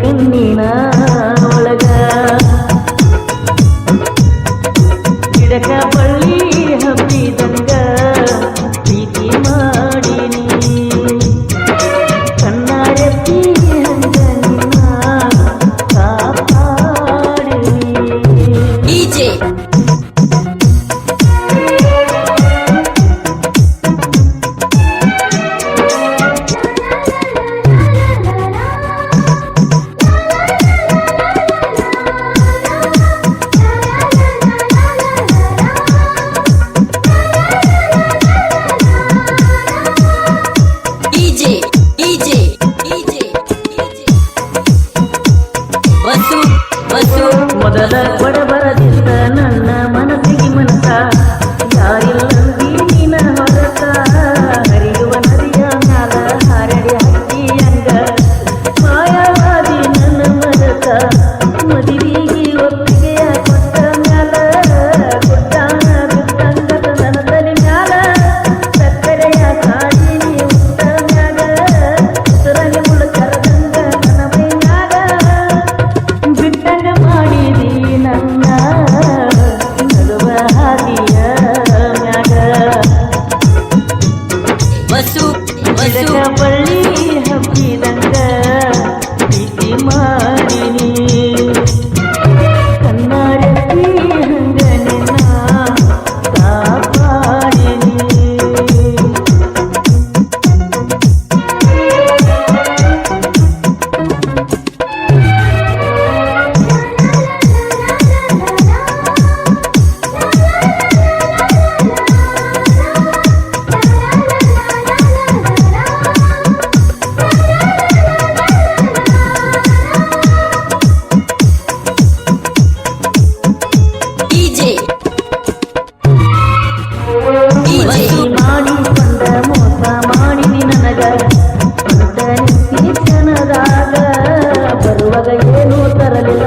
ಕಣ್ಣಿನ ಒಳಗ ಗಿಡಕ ಬಳ್ಳಿ ಹಬ್ಬಿದಂಗ ಪ್ರೀತಿ ಮಾಡಿನಿ ಕಣ್ಣಾರೆತ್ತಿ ಹಂಗ ನಿನ್ನ ಕಾಪಾಡಿನಿ ಡಿಜೆ ಮೊದಲ ಕೊಡಬರದಿದ್ದ ನನ್ನ ಮನಸ್ಸಿಗೆ ಮನಸ ಯಾರಿಲ್ಲಂದಿ ನಿನ ಹೊರತ ಹರಿಯುವ ನದಿಯ ಮ್ಯಾಲ ಹಾರಡಿ ಹಕ್ಕಿಯಂಗ ಮಾಯವಾದಿ ನನ್ನ ಮರತ ಮದುವೆಗೆ ಒಪ್ಪಿಗೆಯ ಕೊಟ್ಟ ಮ್ಯಾಲ ಕೊಟ್ಟಾನ ಬಿಟ್ಟಂಗದ ನನ್ನ ತಲೆ ಮ್ಯಾಲ ಸಕ್ಕರೆಯ ಕಾಡಿನಿ ಉಟ್ಟ ಮ್ಯಾಗ ಸುರಗೆ ಮುಳುಕರದಂಗ ನನ್ನ ಮೈ ಮ್ಯಾಗ ಬಿಟ್ಟಂಗ ಮಾಡಿದಿ ನನ್ನ ನಡುವ ಹಾದಿಯ ಮ್ಯಾಗ ಗಿಡಕ ಬಳ್ಳಿ ಹಬ್ಬಿದಂಗ ಪ್ರೀತಿ ಮಾಡಿನಿ ಕಣ್ಣಾರೆತ್ತಿ ಹಂಗ ನಿನ್ನ ಕಾಪಾಡಿನಿ ಮಾಡಿಕೊಂಡ ಮೋಸ ಮಾಡಿದಿ ನನಗ ಅಂತ ನಿಂತಿ ಕ್ಷಣದಾಗ ಬರುವಾಗ ಏನೂ ತರಲಿಲ್ಲ